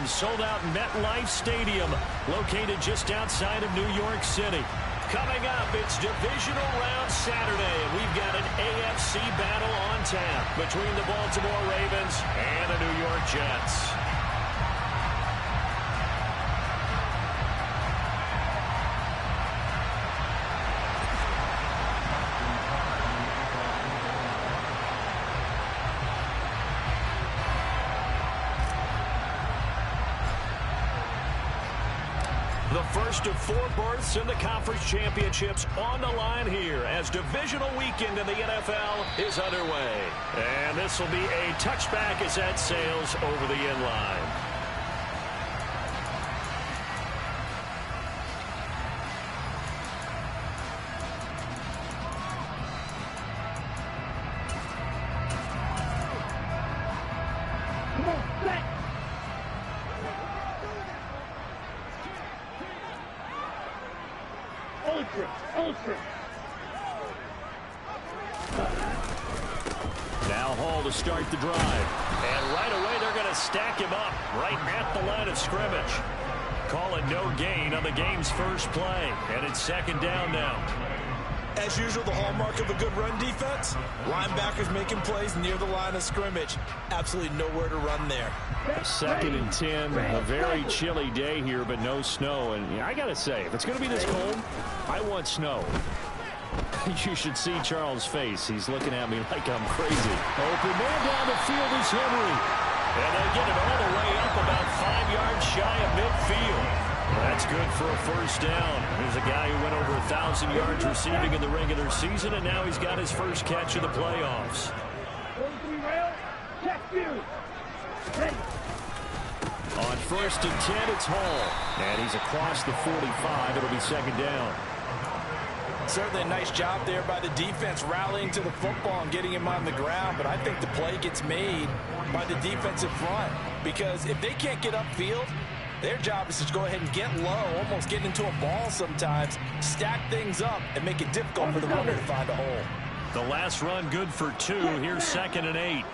sold-out MetLife Stadium, located just outside of New York City. Coming up, it's Divisional Round Saturday, and we've got an AFC battle on tap between the Baltimore Ravens and the New York Jets. The first of 4 berths in the conference championships on the line here as divisional weekend in the NFL is underway. And this will be a touchback as that sails over the end line. Now Hall to start the drive. And right away they're going to stack him up right at the line of scrimmage. Call it no gain on the game's first play. And it's second down now. As usual, the hallmark of a good run defense, linebackers making plays near the line of scrimmage. Absolutely nowhere to run there. Second and 10, a very chilly day here, but no snow. And I got to say, if it's going to be this cold, I want snow. You should see Charles' face. He's looking at me like I'm crazy. Open man down the field is Henry. And they get it all the way up about 5 yards shy of midfield. That's good for a first down. There's a guy who went over 1,000 yards receiving in the regular season, and now he's got his first catch of the playoffs. On first and 10, it's Hall. And he's across the 45. It'll be second down. Certainly a nice job there by the defense rallying to the football and getting him on the ground, but I think the play gets made by the defensive front because if they can't get upfield, their job is to go ahead and get low, almost get into a ball sometimes, stack things up, and make it difficult for the runner to find a hole. The last run good for 2. Here's second and 8.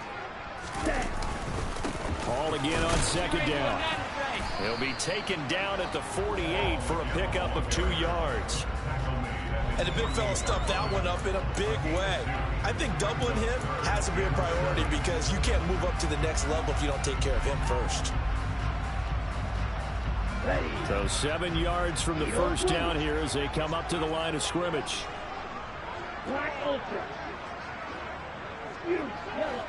Hall again on second down. He'll be taken down at the 48 for a pickup of 2 yards. And the big fella stuffed that one up in a big way. I think doubling him has to be a priority because you can't move up to the next level if you don't take care of him first. So 7 yards from the first down here as they come up to the line of scrimmage. Black ultra. Huge yellow.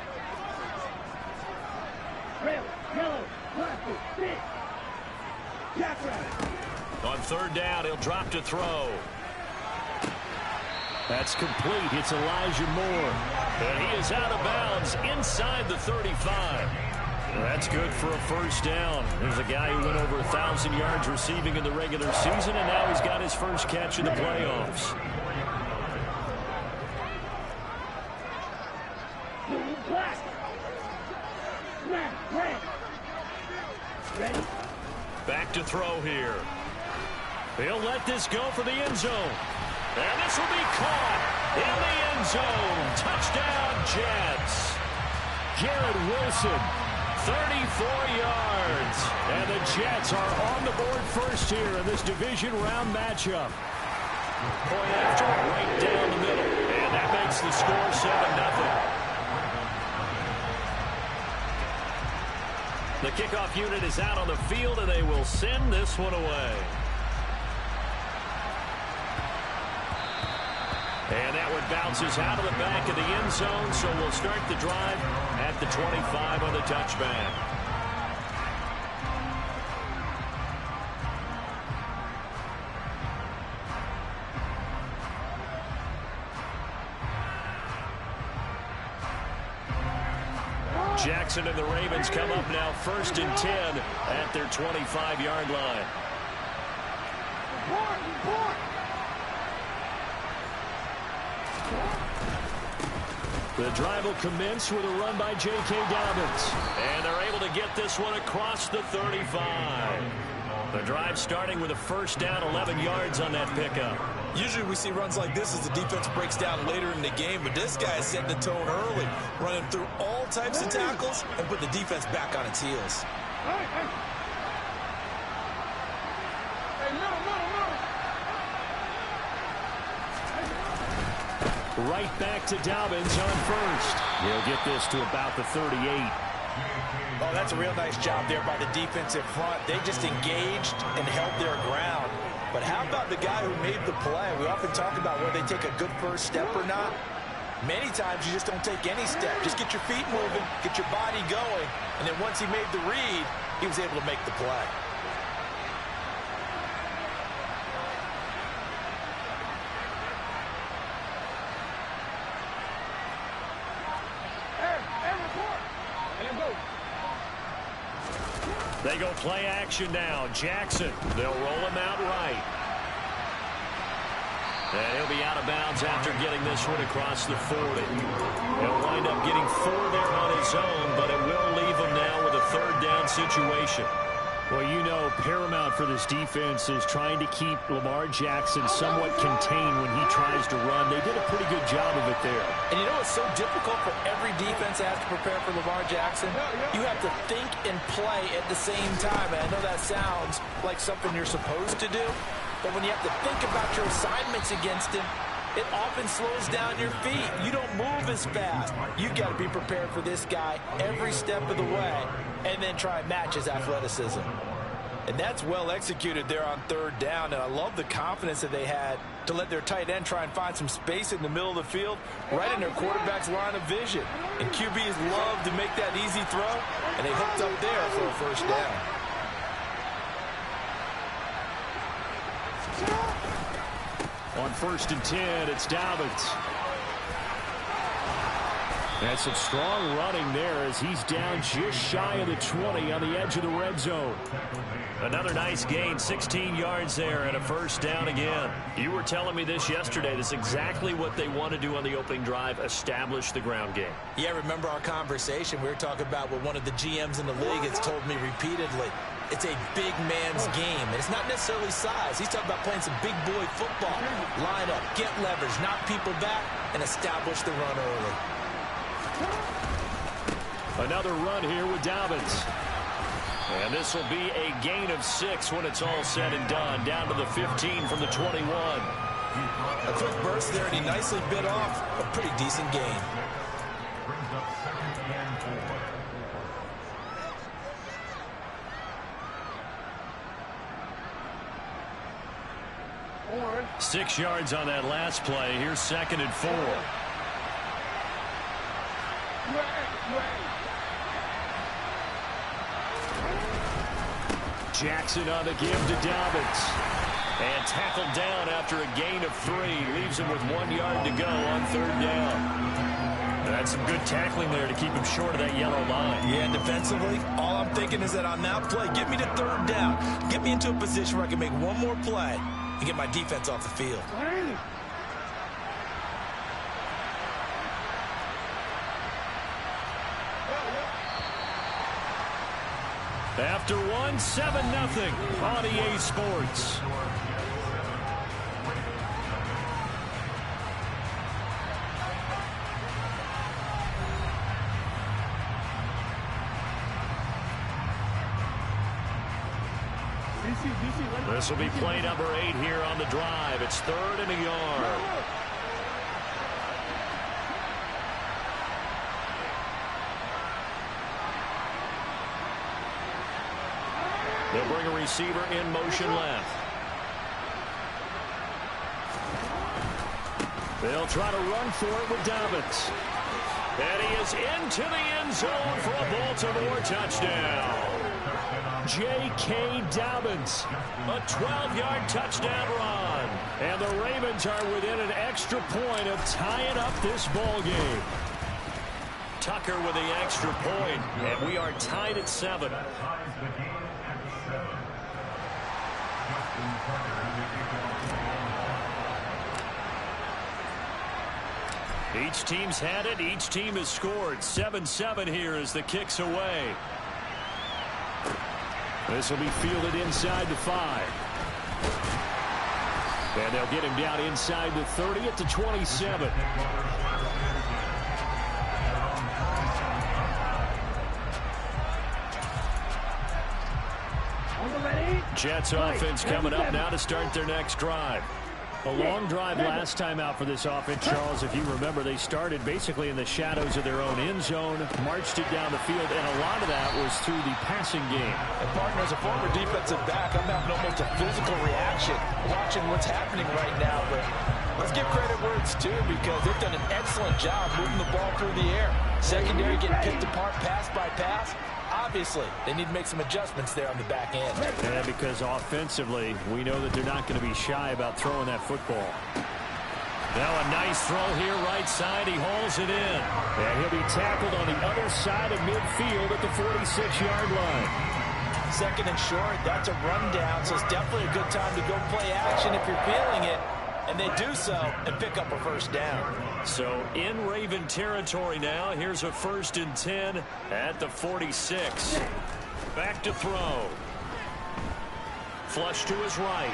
Red, yellow, purple, big. On third down, he'll drop to throw. That's complete. It's Elijah Moore. And he is out of bounds inside the 35. That's good for a first down. There's a guy who went over 1,000 yards receiving in the regular season, and now he's got his first catch in the playoffs. Back to throw here. He'll let this go for the end zone. And this will be caught in the end zone. Touchdown, Jets. Garrett Wilson, 34 yards. And the Jets are on the board first here in this division round matchup. Point after, right down the middle. And that makes the score 7-0. The kickoff unit is out on the field, and they will send this one away. And that one bounces out of the back of the end zone, so we'll start the drive at the 25 on the touchback. Jackson and the Ravens come up now first and 10 at their 25-yard line. The drive will commence with a run by J.K. Dobbins. And they're able to get this one across the 35. The drive starting with a first down, 11 yards on that pickup. Usually we see runs like this as the defense breaks down later in the game, but this guy is setting the tone early, running through all types of tackles and put the defense back on its heels. Right back to Dobbins on first. He'll get this to about the 38. Oh, that's a real nice job there by the defensive front. They just engaged and held their ground. But how about the guy who made the play? We often talk about whether they take a good first step or not. Many times you just don't take any step. Just get your feet moving, get your body going, and then once he made the read, he was able to make the play. They go play action now. Jackson, they'll roll him out right. And he'll be out of bounds after getting this one across the 40. He'll wind up getting 4 there on his own, but it will leave him now with a third down situation. Well, you know, paramount for this defense is trying to keep Lamar Jackson somewhat contained when he tries to run. They did a pretty good job of it there. And you know it's so difficult for every defense that has to prepare for Lamar Jackson? You have to think and play at the same time. And I know that sounds like something you're supposed to do, but when you have to think about your assignments against him, it often slows down your feet. You don't move as fast. You've got to be prepared for this guy every step of the way and then try and match his athleticism. And that's well executed there on third down, and I love the confidence that they had to let their tight end try and find some space in the middle of the field, right in their quarterback's line of vision. And QBs love to make that easy throw, and they hooked up there for a first down. On 1st and 10, it's Dobbins. That's some strong running there as he's down just shy of the 20 on the edge of the red zone. Another nice gain, 16 yards there and a first down again. You were telling me this yesterday. This is exactly what they want to do on the opening drive, establish the ground game. Yeah, remember our conversation. We were talking about what one of the GMs in the league has told me repeatedly. It's a big man's game. And it's not necessarily size. He's talking about playing some big boy football. Line up, get leverage, knock people back, and establish the run early. Another run here with Dobbins. And this will be a gain of 6 when it's all said and done. Down to the 15 from the 21. A quick burst there, and he nicely bit off a pretty decent gain. Brings up 2nd and 4. 6 yards on that last play. Here's 2nd and 4. Jackson on the give to Dobbins. And tackled down after a gain of 3. Leaves him with 1 yard to go on third down. That's some good tackling there to keep him short of that yellow line. Yeah, and defensively, all I'm thinking is that on that play, get me to third down. Get me into a position where I can make one more play and get my defense off the field. After 1, 7-0 on EA Sports. This will be play number 8 here on the drive. It's 3rd and a yard. They'll bring a receiver in motion left. They'll try to run for it with Dobbins. And he is into the end zone for a Baltimore touchdown. J.K. Dobbins, a 12-yard touchdown run. And the Ravens are within an extra point of tying up this ball game. Tucker with the extra point, and we are tied at 7. Each team's had it. Each team has scored. 7-7 here as the kick's away. This will be fielded inside the 5. And they'll get him down inside the 30 at the 27. Jets offense coming up now to start their next drive. A long drive last time out for this offense, Charles. If you remember, they started basically in the shadows of their own end zone, marched it down the field, and a lot of that was through the passing game. And partner, as a former defensive back, I'm having almost a physical reaction watching what's happening right now. But let's give credit where it's due, because they've done an excellent job moving the ball through the air. Secondary getting picked apart pass by pass. Obviously, they need to make some adjustments there on the back end. Yeah, because offensively, we know that they're not going to be shy about throwing that football. Now a nice throw here, right side. He hauls it in. And he'll be tackled on the other side of midfield at the 46-yard line. Second and short, that's a rundown, so it's definitely a good time to go play action if you're feeling it. And they do so and pick up a first down. So in Raven territory now. Here's a 1st and 10 at the 46. Back to throw. Flush to his right.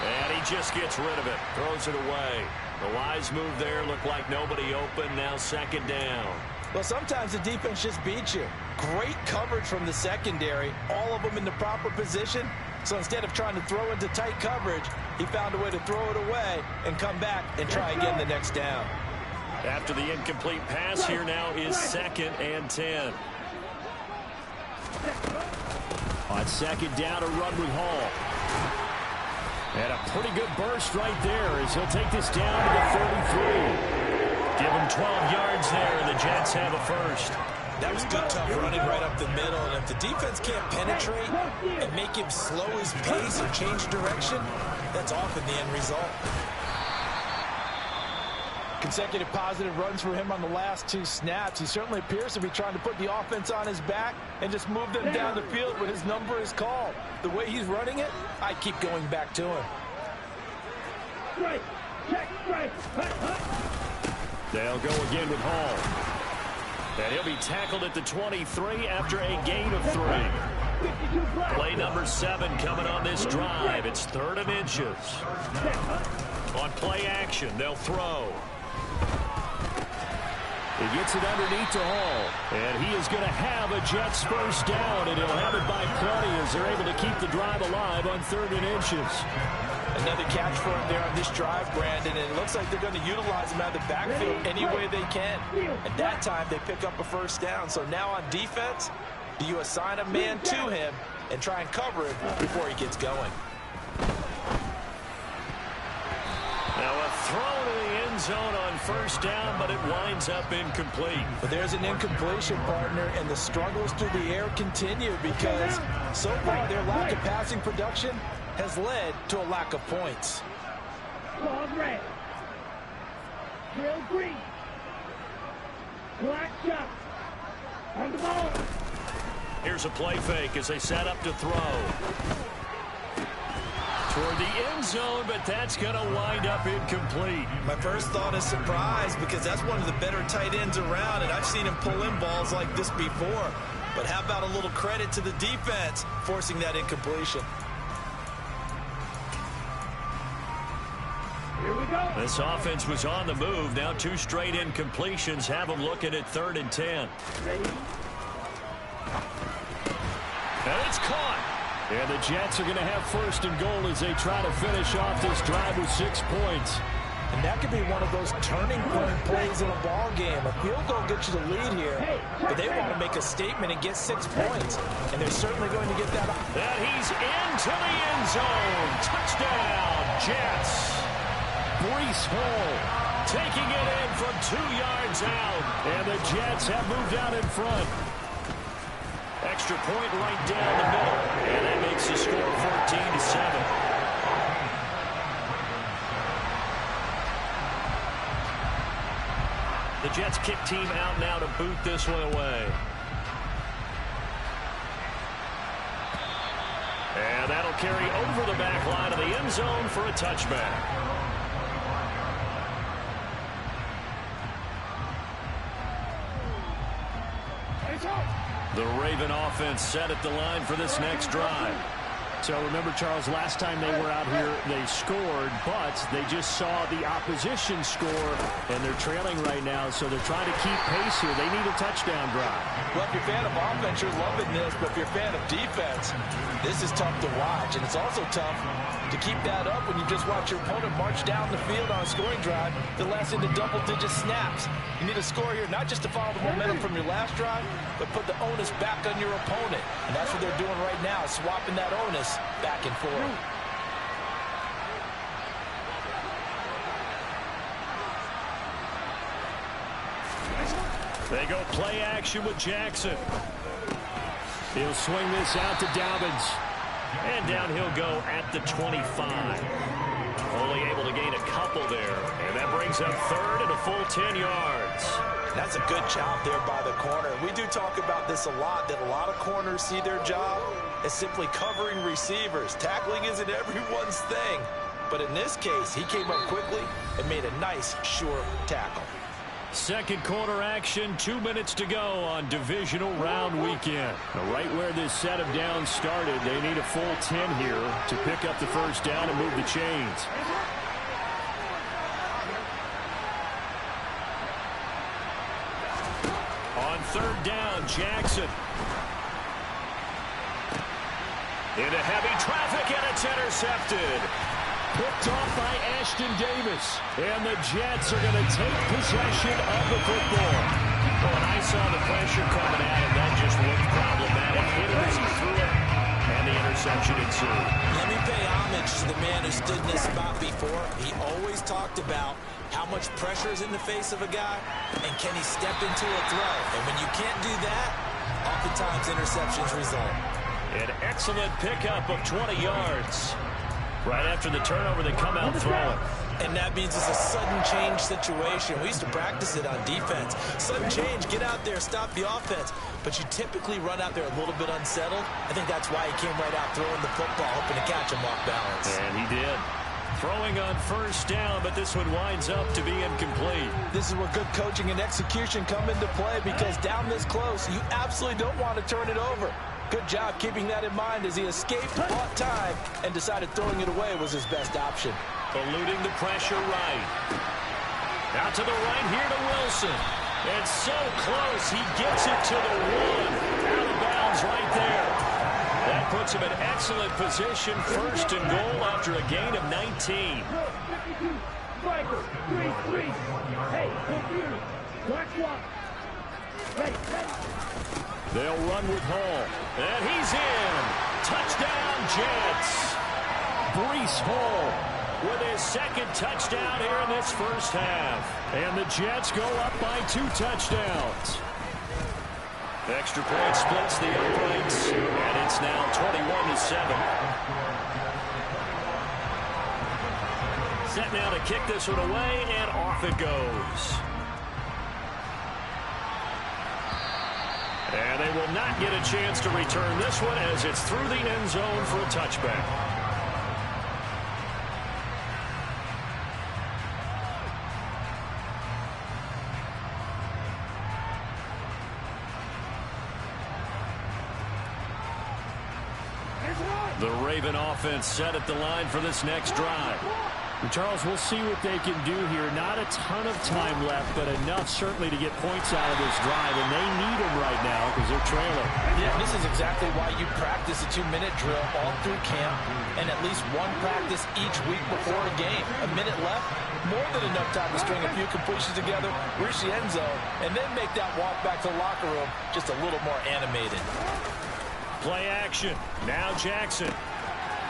And he just gets rid of it. Throws it away. The wise move there. Looked like nobody open. Now 2nd down. Well, sometimes the defense just beats you. Great coverage from the secondary. All of them in the proper position. So instead of trying to throw into tight coverage, he found a way to throw it away and come back and try again the next down. After the incomplete pass, here now is 2nd and 10. On 2nd down, a run with Hall. And a pretty good burst right there as he'll take this down to the 33. Give him 12 yards there, and the Jets have a first. That was good, tough running right up the middle. And if the defense can't penetrate and make him slow his pace or change direction, that's often the end result. Consecutive positive runs for him on the last 2 snaps. He certainly appears to be trying to put the offense on his back and just move them down the field when his number is called. The way he's running it, I keep going back to him. Strike. Check. Strike. They'll go again with Hall. And he'll be tackled at the 23 after a gain of 3. Play number 7 coming on this drive. It's 3rd and inches. On play action, they'll throw. He gets it underneath to Hall. And he is going to have a Jets first down, and he'll have it by plenty as they're able to keep the drive alive on 3rd and inches. Another catch for him there on this drive, Brandon, and it looks like they're going to utilize him out of the backfield any way they can. At that time, they pick up a first down. So now on defense, do you assign a man to him and try and cover him before he gets going? Now a throw to the end zone on 1st down, but it winds up incomplete. But there's an incompletion, partner, and the struggles through the air continue because so far their lack of passing production has led to a lack of points. Claws red. Drill green. Black shot. On the ball. Here's a play fake as they set up to throw. Toward the end zone, but that's going to wind up incomplete. My first thought is surprise because that's one of the better tight ends around, and I've seen him pull in balls like this before. But how about a little credit to the defense forcing that incompletion? Here we go. This offense was on the move. Now 2 straight incompletions have them looking at 3rd and 10. Ready? And it's caught. And the Jets are going to have 1st and goal as they try to finish off this drive with 6 points. And that could be one of those turning point plays in a ball game. A field goal gets you the lead here, but they want to make a statement and get 6 points. And they're certainly going to get that. That he's into the end zone. Touchdown, Jets. Breece Hall taking it in from 2 yards out. And the Jets have moved out in front. Extra point right down the middle. And that makes the score 14-7. The Jets kick team out now to boot this one away. And that'll carry over the back line of the end zone for a touchback. The Raven offense set at the line for this next drive. So remember, Charles, last time they were out here, they scored, but they just saw the opposition score, and they're trailing right now, so they're trying to keep pace here. They need a touchdown drive. Well, if you're a fan of offense, you're loving this, but if you're a fan of defense, this is tough to watch, and it's also tough to keep that up when you just watch your opponent march down the field on a scoring drive that lasts into double-digit snaps. You need a score here, not just to follow the momentum from your last drive, but put the onus back on your opponent, and that's what they're doing right now, swapping that onus back and forth. They go play action with Jackson. He'll swing this out to Dobbins. And down he'll go at the 25. Only able to gain a couple there. And that brings up third and a full 10 yards. That's a good job there by the corner. We do talk about this a lot, that a lot of corners see their job as simply covering receivers. Tackling isn't everyone's thing. But in this case, he came up quickly and made a nice, sure tackle. Second quarter action, 2 minutes to go on divisional round weekend. Right where this set of downs started, they need a full 10 here to pick up the first down and move the chains. On third down, Jackson. Into heavy traffic, and it's intercepted. Picked off by Ashton Davis. And the Jets are going to take possession of the football. Well, and I saw the pressure coming at him. That just looked problematic. Hit him as he threw it, and the interception ensued. Let me pay homage to the man who stood in this spot before. He always talked about how much pressure is in the face of a guy, and can he step into a throw. And when you can't do that, oftentimes interceptions result. An excellent pickup of 20 yards. Right after the turnover, they come out throwing. And that means it's a sudden change situation. We used to practice it on defense. Sudden change, get out there, stop the offense. But you typically run out there a little bit unsettled. I think that's why he came right out throwing the football, hoping to catch him off balance. And he did. Throwing on first down, but this one winds up to be incomplete. This is where good coaching and execution come into play, because down this close, you absolutely don't want to turn it over. Good job keeping that in mind as he escaped, bought time, and decided throwing it away was his best option. Eluding the pressure right. Out to the right here to Wilson. And so close, he gets it to the one. Out of bounds right there. That puts him in excellent position, first and goal after a gain of 19. Striker, 3-3. Hey, computer, watch one. Hey. They'll run with Hall. And he's in. Touchdown, Jets. Breece Hall with his second touchdown here in this first half. And the Jets go up by 2 touchdowns. Extra point splits the uprights. And it's now 21-7. Set now to kick this one away, and off it goes. And they will not get a chance to return this one as it's through the end zone for a touchback. The Raven offense set at the line for this next drive. And Charles, we'll see what they can do here. Not a ton of time left, but enough certainly to get points out of this drive, and they need them right now because they're trailing. Yeah, this is exactly why you practice a 2-minute drill all through camp and at least one practice each week before a game. A minute left, more than enough time to string a few completions together, reach the end zone, and then make that walk back to the locker room just a little more animated. Play action. Now Jackson.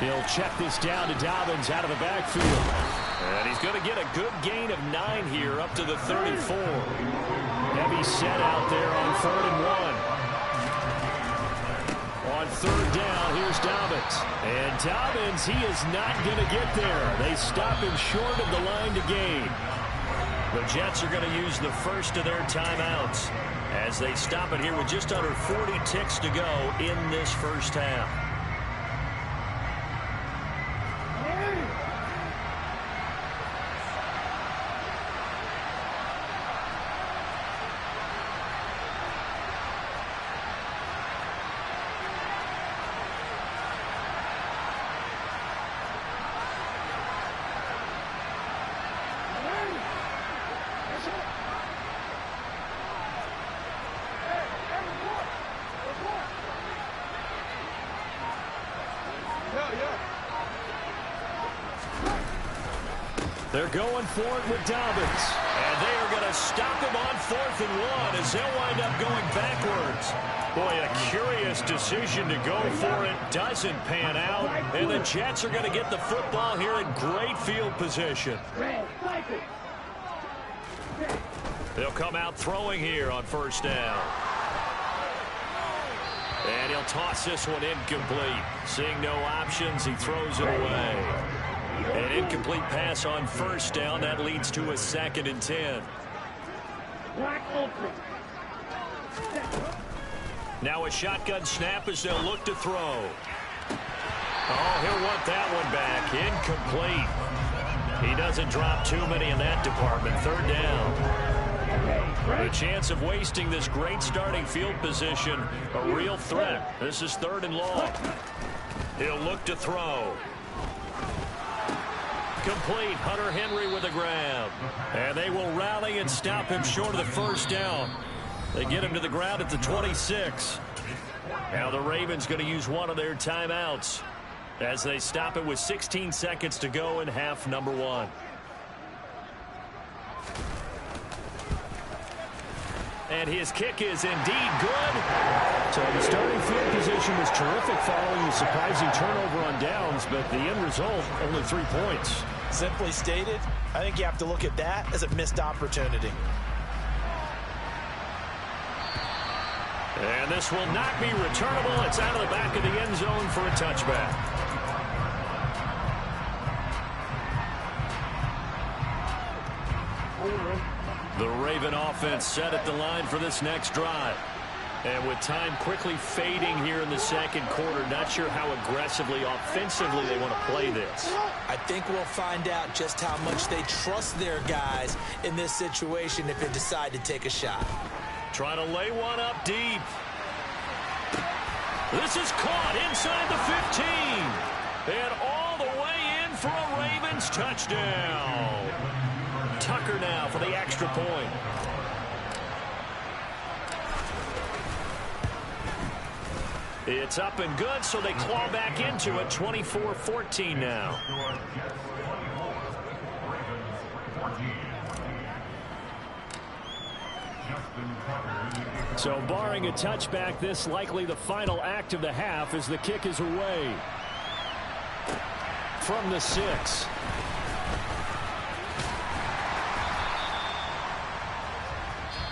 He'll check this down to Dobbins out of the backfield. And he's going to get a good gain of 9 here up to the 34. Heavy set out there on 3rd and 1. On third down, here's Dobbins. And Dobbins, he is not going to get there. They stop him short of the line to gain. The Jets are going to use the first of their timeouts as they stop it here with just under 40 ticks to go in this first half. They're going for it with Dobbins. And they are going to stop him on 4th and 1 as they'll wind up going backwards. Boy, a curious decision to go for it. Doesn't pan out. And the Jets are going to get the football here in great field position. They'll come out throwing here on 1st down. And he'll toss this one incomplete. Seeing no options, he throws it away. An incomplete pass on 1st down. That leads to a 2nd and 10. Now a shotgun snap as they'll look to throw. Oh, he'll want that one back. Incomplete. He doesn't drop too many in that department. 3rd down. The chance of wasting this great starting field position, a real threat. This is 3rd and long. He'll look to throw. Complete. Hunter Henry with a grab. And they will rally and stop him short of the 1st down. They get him to the ground at the 26. Now the Ravens going to use one of their timeouts as they stop it with 16 seconds to go in half number 1. And his kick is indeed good. So the starting field position was terrific following the surprising turnover on downs, but the end result, only 3 points. Simply stated, I think you have to look at that as a missed opportunity. And this will not be returnable. It's out of the back of the end zone for a touchback. The Raven offense set at the line for this next drive. And with time quickly fading here in the 2nd quarter, not sure how aggressively, offensively they want to play this. I think we'll find out just how much they trust their guys in this situation if they decide to take a shot. Trying to lay one up deep. This is caught inside the 15. And all the way in for a Ravens touchdown. Tucker now for the extra point. It's up and good, so they claw back into it. 24-14 now. So barring a touchback, this likely the final act of the half as the kick is away from the 6.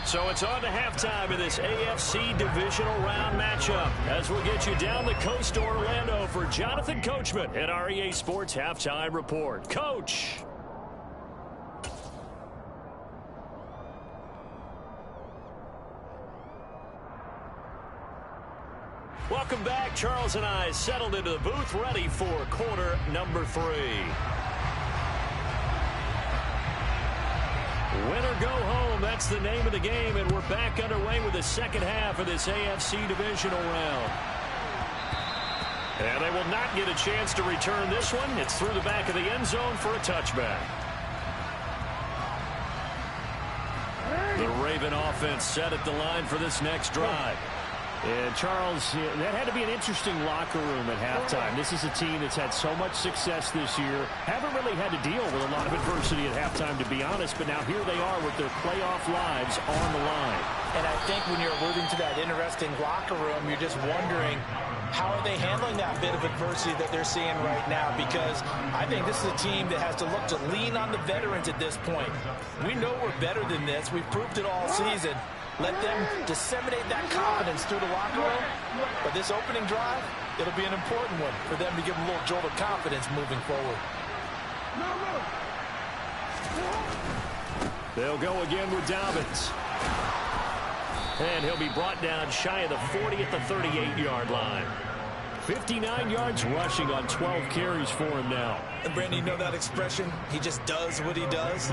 So it's on to halftime of this AFC divisional round matchup as we'll get you down the coast to Orlando for Jonathan Coachman at our EA Sports Halftime Report. Coach. Welcome back. Charles and I settled into the booth ready for quarter number 3. Win or go home, that's the name of the game, and we're back underway with the 2nd half of this AFC divisional round. And they will not get a chance to return this one. It's through the back of the end zone for a touchback. The Raven offense set at the line for this next drive. And Charles, that had to be an interesting locker room at halftime. This is a team that's had so much success this year. Haven't really had to deal with a lot of adversity at halftime, to be honest. But now here they are with their playoff lives on the line. And I think when you're alluding to that interesting locker room, you're just wondering, how are they handling that bit of adversity that they're seeing right now? Because I think this is a team that has to look to lean on the veterans at this point. We know we're better than this. We've proved it all season. Let them disseminate that confidence through the locker room. But this opening drive, it'll be an important one for them to give them a little jolt of confidence moving forward. They'll go again with Dobbins. And he'll be brought down shy of the 40 at the 38-yard line. 59 yards rushing on 12 carries for him now. And Brandon, you know that expression? He just does what he does.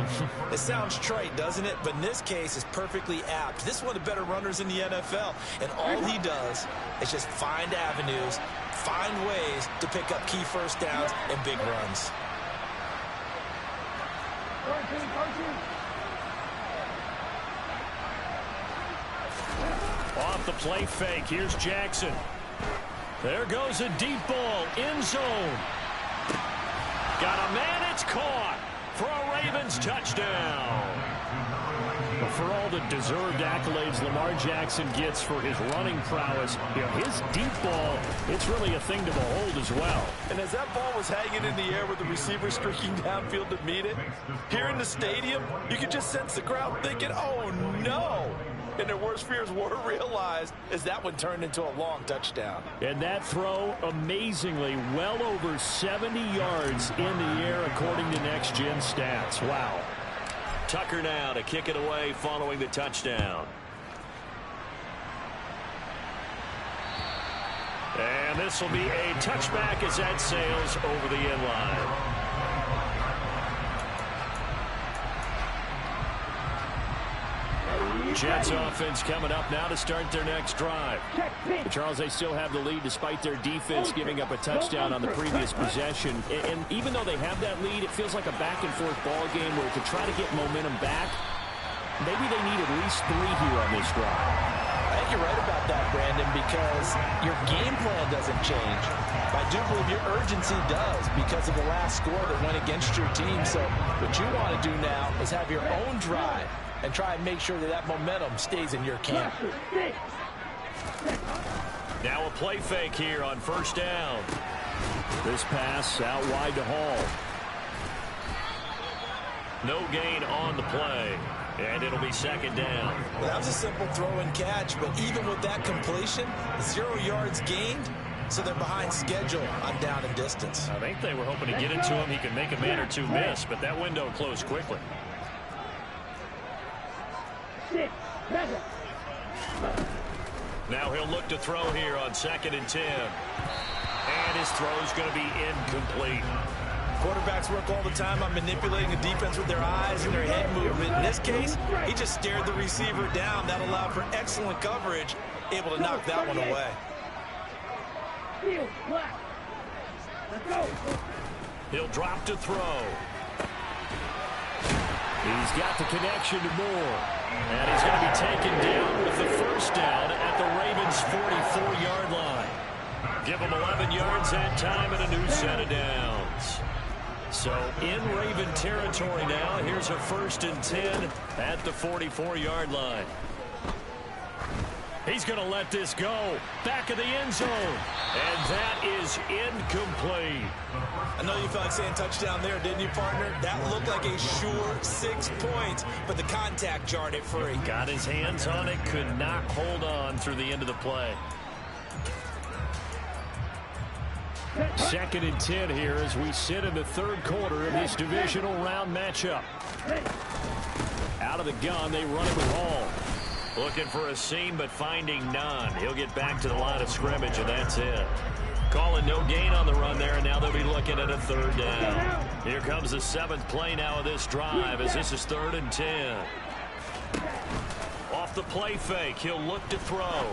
It sounds trite, doesn't it? But in this case, it's perfectly apt. This is one of the better runners in the NFL. And all he does is just find avenues, find ways to pick up key first downs and big runs. Off the play fake. Here's Jackson. There goes a deep ball, end zone. Got a man, it's caught for a Ravens touchdown. Well, for all the deserved accolades Lamar Jackson gets for his running prowess, his deep ball, it's really a thing to behold as well. And as that ball was hanging in the air with the receiver streaking downfield to meet it, here in the stadium, you could just sense the crowd thinking, oh no. And their worst fears were realized as that one turned into a long touchdown. And that throw, amazingly, well over 70 yards in the air according to Next Gen Stats. Wow. Tucker now to kick it away following the touchdown. And this will be a touchback as that sails over the end line. Jets offense coming up now to start their next drive. Charles, they still have the lead despite their defense giving up a touchdown on the previous possession. And even though they have that lead, it feels like a back-and-forth ball game where to try to get momentum back, maybe they need at least 3 here on this drive. I think you're right about that, Brandon, because your game plan doesn't change. I do believe your urgency does because of the last score that went against your team. So what you want to do now is have your own drive and try and make sure that that momentum stays in your camp. Now a play fake here on first down. This pass out wide to Hall. No gain on the play. And it'll be second down. Well, that was a simple throw and catch, but even with that completion, 0 yards gained, so they're behind schedule on down and distance. I think they were hoping to get it to him. He could make a man or two miss, but that window closed quickly. Now he'll look to throw here on 2nd and 10. And his throw's going to be incomplete. Quarterbacks work all the time on manipulating the defense with their eyes and their head movement. In this case, he just stared the receiver down. That allowed for excellent coverage, able to knock that one away. He'll drop to throw. He's got the connection to Moore. And he's going to be taken down with the first down at the Ravens' 44-yard line. Give him 11 yards that time and a new set of downs. So in Raven territory now. Here's a 1st and 10 at the 44-yard line. He's going to let this go. Back of the end zone. And that is incomplete. I know you felt like saying touchdown there, didn't you, partner? That looked like a sure 6 points, but the contact jarred it free. Got his hands on it, could not hold on through the end of the play. 2nd and 10 here as we sit in the 3rd quarter of this divisional round matchup. Out of the gun, they run it with Hall. Looking for a seam, but finding none. He'll get back to the line of scrimmage, and that's it. Calling no gain on the run there, and now they'll be looking at a 3rd down. Here comes the 7th play now of this drive as this is 3rd and 10. Off the play fake, he'll look to throw.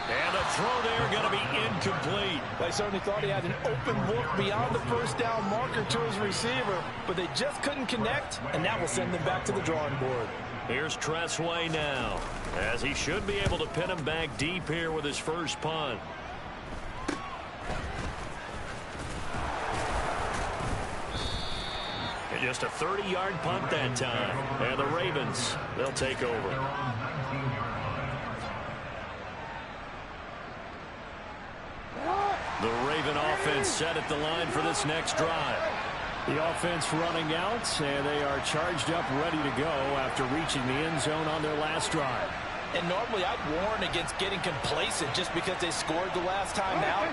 And the throw there going to be incomplete. They certainly thought he had an open look beyond the first down marker to his receiver, but they just couldn't connect, and that will send them back to the drawing board. Here's Tressway now, as he should be able to pin him back deep here with his first punt. And just a 30-yard punt that time. And the Ravens, they'll take over. The Raven offense set at the line for this next drive. The offense running out, and they are charged up, ready to go after reaching the end zone on their last drive. And normally I'd warn against getting complacent just because they scored the last time out.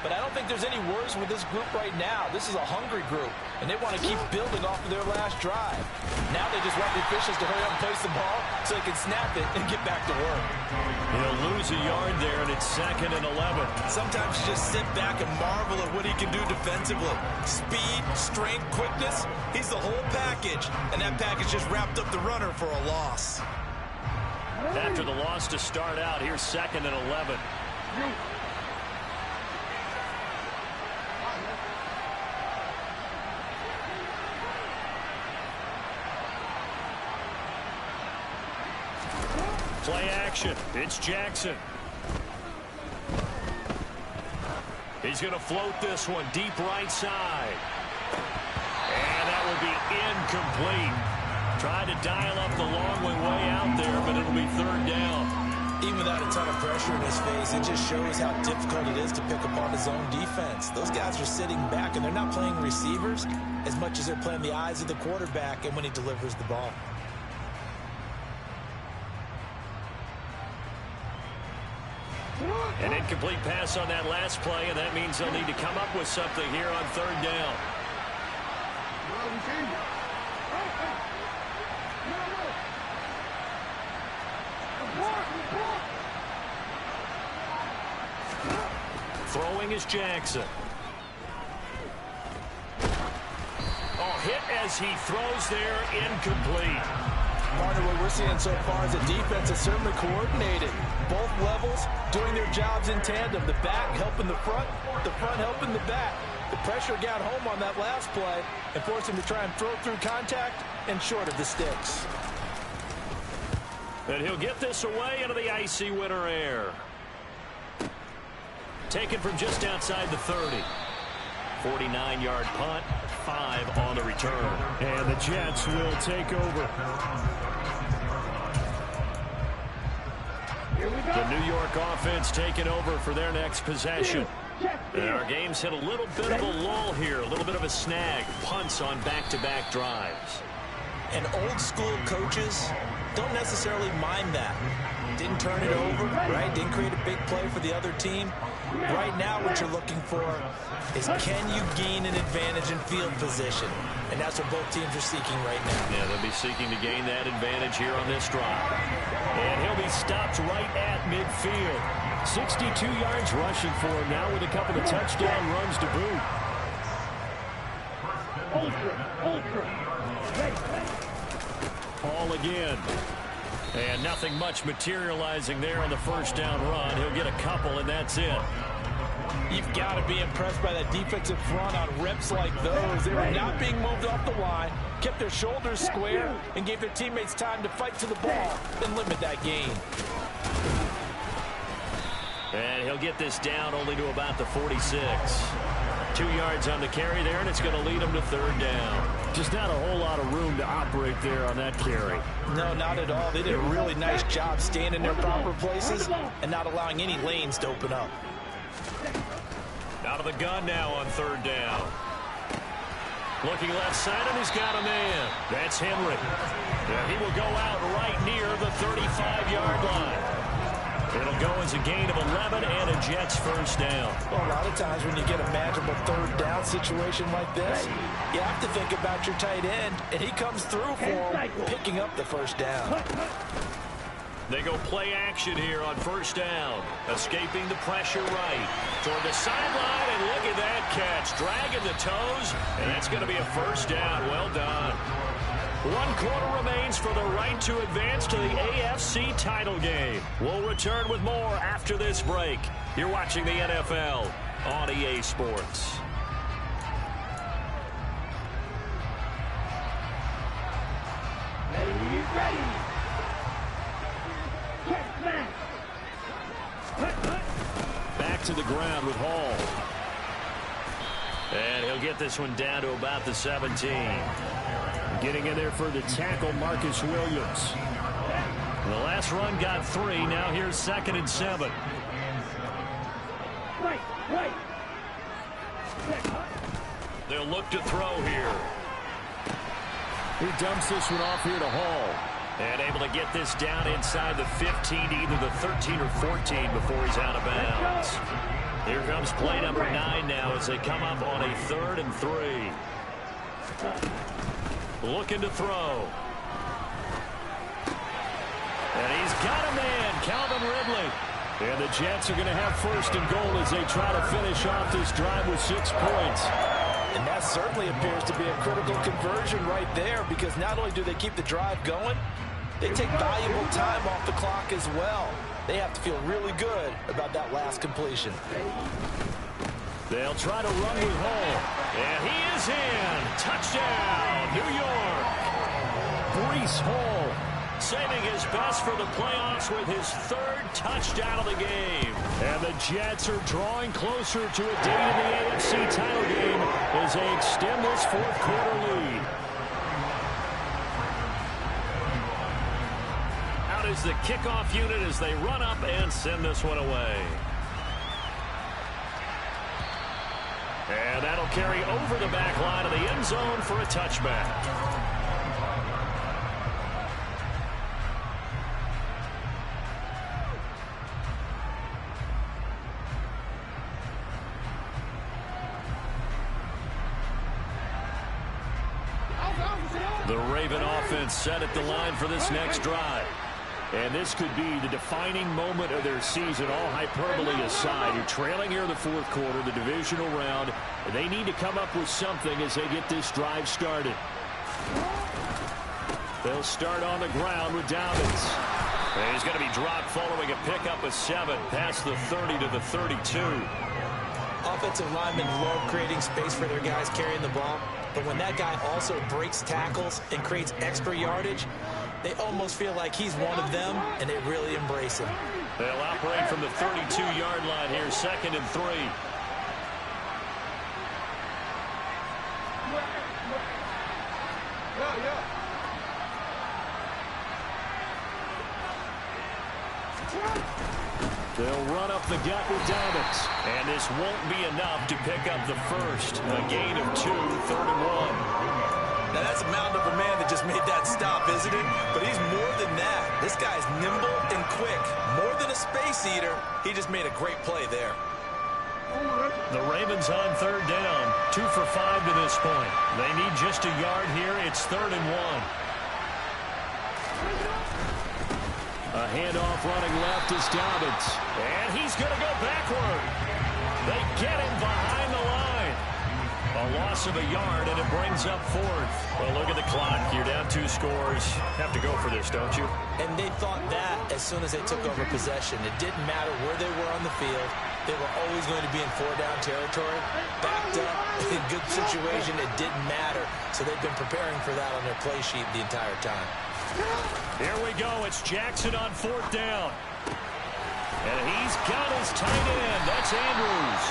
But I don't think there's any worries with this group right now. This is a hungry group, and they want to keep building off of their last drive. Now they just want the officials to hurry up and place the ball so they can snap it and get back to work. He'll lose a yard there, and it's 2nd and 11. Sometimes you just sit back and marvel at what he can do defensively. Speed, strength, quickness, he's the whole package. And that package just wrapped up the runner for a loss. After the loss to start out, here's 2nd and 11. Play action. It's Jackson. He's going to float this one deep right side. And that will be incomplete. Tried to dial up the long way out there, but it'll be third down. Even without a ton of pressure in his face, it just shows how difficult it is to pick apart his own defense. Those guys are sitting back, and they're not playing receivers as much as they're playing the eyes of the quarterback and when he delivers the ball. An incomplete pass on that last play, and that means they'll need to come up with something here on third down. Throwing is Jackson. Oh, hit as he throws there, incomplete. Partner, what we're seeing so far is the defense is certainly coordinated. Both levels doing their jobs in tandem. The back helping the front helping the back. The pressure got home on that last play and forced him to try and throw through contact and short of the sticks. And he'll get this away into the icy winter air. Taken from just outside the 30. 49-yard punt, 5 on the return. And the Jets will take over. The New York offense taking over for their next possession. And our game's hit a little bit of a lull here, a little bit of a snag. Punts on back-to-back drives. And old-school coaches don't necessarily mind that. Didn't turn it over, right? Didn't create a big play for the other team. Right now what you're looking for is can you gain an advantage in field position? And that's what both teams are seeking right now. Yeah, they'll be seeking to gain that advantage here on this drive. And he'll be stopped right at midfield. 62 yards rushing for him now with a couple of touchdown runs to boot. Ball again. And nothing much materializing there on the first down run. He'll get a couple, and that's it. You've got to be impressed by that defensive front on reps like those. They were not being moved off the line, kept their shoulders square, and gave their teammates time to fight to the ball and limit that gain. And he'll get this down only to about the 46. 2 yards on the carry there, and it's going to lead him to third down. Just not a whole lot of room to operate there on that carry. No, not at all. They did a really nice job staying in their proper places and not allowing any lanes to open up. Out of the gun now on third down. Looking left side, and he's got a man. That's Henry. Yeah, he will go out right near the 35-yard line. It'll go as a gain of 11 and a Jets first down. Well, a lot of times when you get a manageable third down situation like this, you have to think about your tight end, and he comes through for him, picking up the first down. They go play action here on first down. Escaping the pressure right. Toward the sideline, and look at that catch. Dragging the toes, and that's going to be a first down. Well done. 1 quarter remains for the right to advance to the AFC title game. We'll return with more after this break. You're watching the NFL on EA Sports. Back to the ground with Hall. And he'll get this one down to about the 17. Getting in there for the tackle, Marcus Williams. The last run got 3. Now here's 2nd and 7. They'll look to throw here. He dumps this one off here to Hall. And able to get this down inside the 15, either the 13 or 14 before he's out of bounds. Here comes play number 9 now as they come up on a 3rd and 3. Looking to throw. And he's got a man, Calvin Ridley. And the Jets are going to have 1st and goal as they try to finish off this drive with 6 points. And that certainly appears to be a critical conversion right there, because not only do they keep the drive going, they take valuable time off the clock as well. They have to feel really good about that last completion. They'll try to run with Hall. And he is in. Touchdown, New York. Breece Hall saving his best for the playoffs with his 3rd touchdown of the game. And the Jets are drawing closer to a date in the AFC title game as they extend this 4th quarter lead. Out is the kickoff unit as they run up and send this one away. And that'll carry over the back line of the end zone for a touchback. The Raven offense set at the line for this next drive. And this could be the defining moment of their season, all hyperbole aside. You're trailing here in the 4th quarter, the divisional round. They need to come up with something as they get this drive started. They'll start on the ground with Dobbins. And he's going to be dropped following a pickup of 7 past the 30 to the 32. Offensive linemen love creating space for their guys carrying the ball. But when that guy also breaks tackles and creates extra yardage, they almost feel like he's one of them, and they really embrace him. They'll operate from the 32-yard line here, 2nd and 3. They'll run up the gut with Dobbins. And this won't be enough to pick up the first. A gain of 2, 3rd and 1. Now, that's a mound of a man that just made that stop, isn't it? But he's more than that. This guy's nimble and quick. More than a space eater. He just made a great play there. The Ravens on 3rd down. 2 for 5 to this point. They need just a yard here. It's 3rd and 1. A handoff running left is Dobbins. And he's going to go backward. They get him behind the line. A loss of a yard, and it brings up 4th. Well, look at the clock. You're down 2 scores. Have to go for this, don't you? And they thought that as soon as they took over possession. It didn't matter where they were on the field. They were always going to be in 4-down territory. Backed up, in good situation, it didn't matter. So they've been preparing for that on their play sheet the entire time. Here we go. It's Jackson on 4th down. And he's got his tight end. That's Andrews.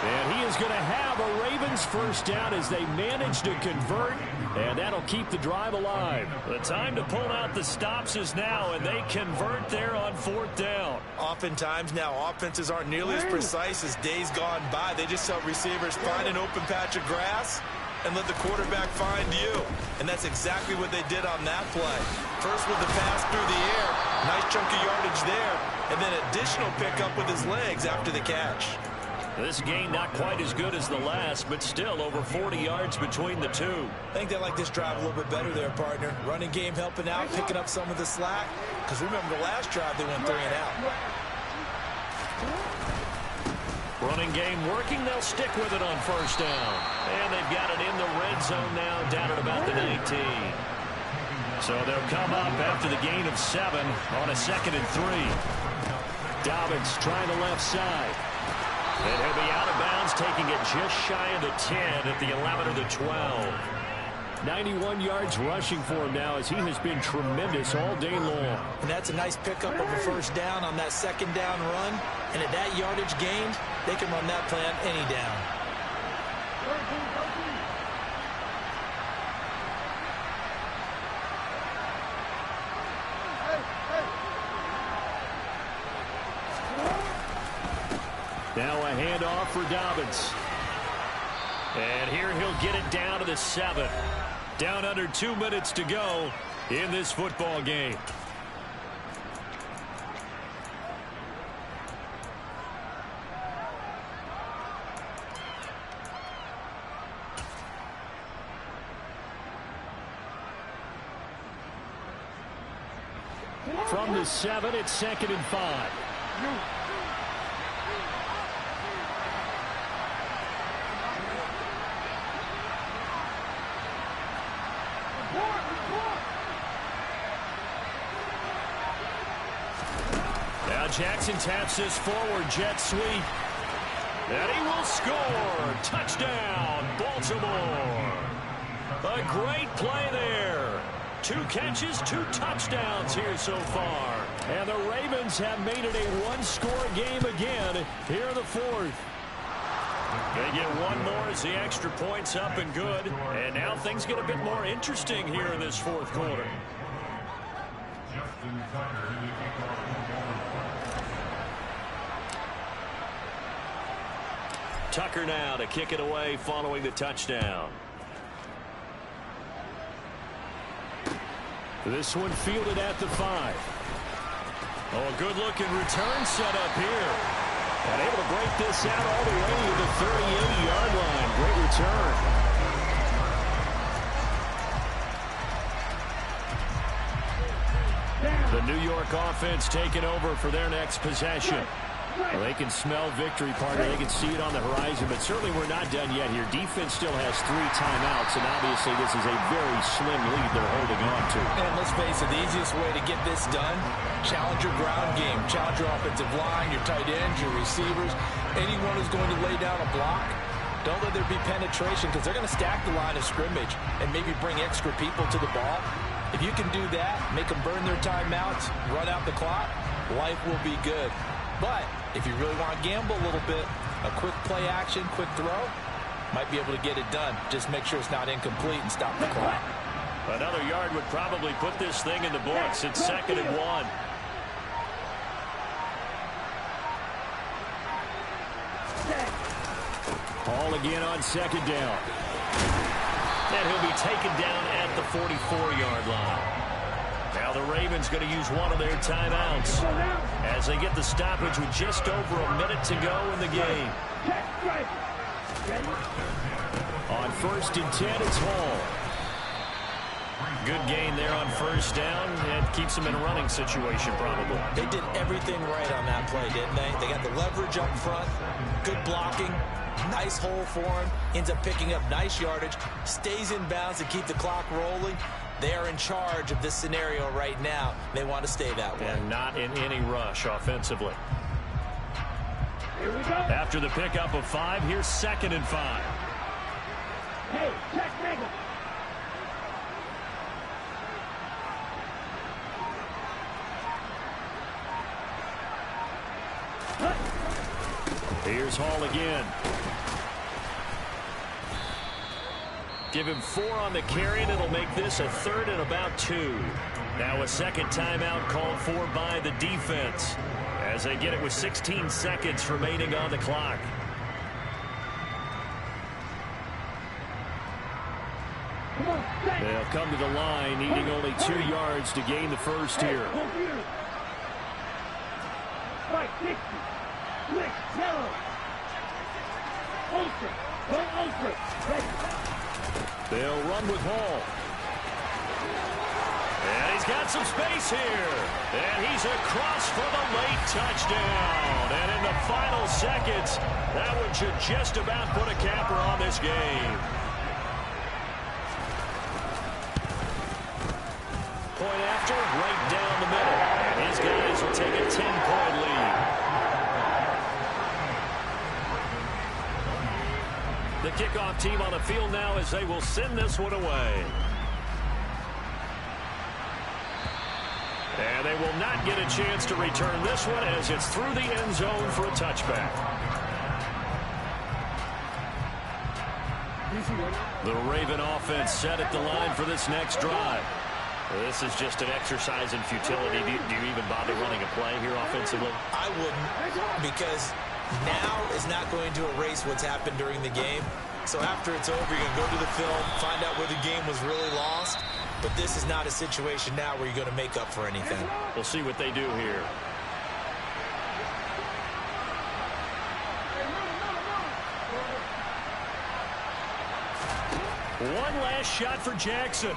And he is going to have a Ravens first down as they manage to convert. And that'll keep the drive alive. The time to pull out the stops is now, and they convert there on 4th down. Oftentimes now, offenses aren't nearly as precise as days gone by. They just help receivers find an open patch of grass and let the quarterback find you. And that's exactly what they did on that play. First with the pass through the air, nice chunk of yardage there, and then additional pickup with his legs after the catch. This gain not quite as good as the last, but still over 40 yards between the two. I think they like this drive a little bit better there, partner. Running game helping out, picking up some of the slack. Because remember the last drive, they went 3 and out. Running game working. They'll stick with it on 1st down. And they've got it in the red zone now, down at about the 19. So they'll come up after the gain of 7 on a 2nd and 3. Dobbins trying the left side. And he'll be out of bounds, taking it just shy of the 10 at the 11 or the 12. 91 yards rushing for him now as he has been tremendous all day long. And that's a nice pickup of a 1st down on that 2nd down run. And at that yardage gained, they can run that play on any down. Now a handoff for Dobbins. And here he'll get it down to the 7. Down under 2 minutes to go in this football game. From the 7, it's 2nd and 5. Now Jackson taps this forward, jet sweep. And he will score. Touchdown, Baltimore. A great play there. 2 catches, 2 touchdowns here so far. And the Ravens have made it a one-score game again here in the 4th. They get one more as the extra point's up and good. And now things get a bit more interesting here in this 4th quarter. Tucker now to kick it away following the touchdown. This one fielded at the 5. Oh, a good-looking return set up here. And able to break this out all the way to the 38-yard line. Great return. The New York offense taking over for their next possession. Well, they can smell victory, partner. They can see it on the horizon, but certainly we're not done yet here. Defense still has 3 timeouts, and obviously this is a very slim lead they're holding on to. And let's face it, the easiest way to get this done, challenge your ground game, challenge your offensive line, your tight ends, your receivers, anyone who's going to lay down a block. Don't let there be penetration because they're going to stack the line of scrimmage and maybe bring extra people to the ball. If you can do that, make them burn their timeouts, run out the clock, life will be good. But if you really want to gamble a little bit, a quick play action, quick throw, might be able to get it done. Just make sure it's not incomplete and stop the clock. Another yard would probably put this thing in the books. It's 2nd and 1. Ball again on 2nd down. And he'll be taken down at the 44-yard line. Now the Ravens going to use one of their timeouts as they get the stoppage with just over a minute to go in the game. On 1st and 10, it's Hall. Good gain there on 1st down, and keeps them in a running situation probably. They did everything right on that play, didn't they? They got the leverage up front, good blocking, nice hole for him, ends up picking up nice yardage, stays in bounds to keep the clock rolling. They are in charge of this scenario right now. They want to stay that way. And not in any rush offensively. Here we go. After the pickup of 5, here's 2nd and 5. Hey, check mega. Here's Hall again. Give him 4 on the carry, and it'll make this a 3rd and about 2. Now a 2nd timeout called for by the defense as they get it with 16 seconds remaining on the clock. They'll come to the line, needing only 2 yards to gain the first here. Right, 60. Switch, yellow. Ultra. Go ultra. Ready. They'll run with Hall. And he's got some space here. And he's across for the late touchdown. And in the final seconds, that one should just about put a capper on this game. Point after, right down the middle. And his guys will take a 10-point lead. The kickoff team on the field now as they will send this one away. And they will not get a chance to return this one as it's through the end zone for a touchback. The Raven offense set at the line for this next drive. This is just an exercise in futility. Do you even bother running a play here offensively? I wouldn't, because now is not going to erase what's happened during the game. So after it's over, you're going to go to the film, find out where the game was really lost. But this is not a situation now where you're going to make up for anything. We'll see what they do here. One last shot for Jackson.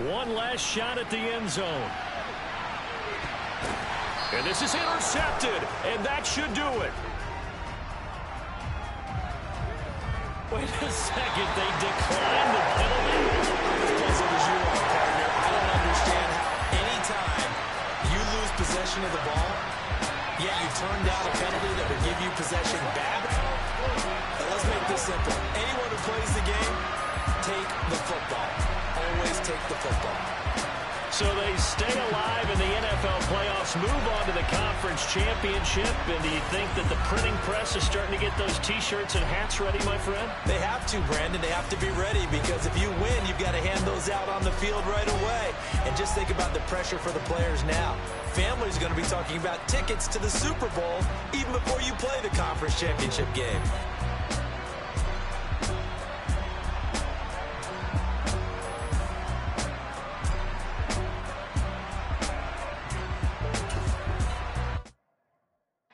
One last shot at the end zone. And this is intercepted, and that should do it. Wait a second, they declined the penalty. Because it was you, partner. I don't understand. Anytime you lose possession of the ball, yet you turn down a penalty that would give you possession back. Now let's make this simple. Anyone who plays the game, take the football. Always always take the football. So they stay alive in the NFL playoffs, move on to the conference championship. And do you think that the printing press is starting to get those T-shirts and hats ready, my friend? They have to, Brandon. They have to be ready, because if you win, you've got to hand those out on the field right away. And just think about the pressure for the players now. Families are going to be talking about tickets to the Super Bowl even before you play the conference championship game.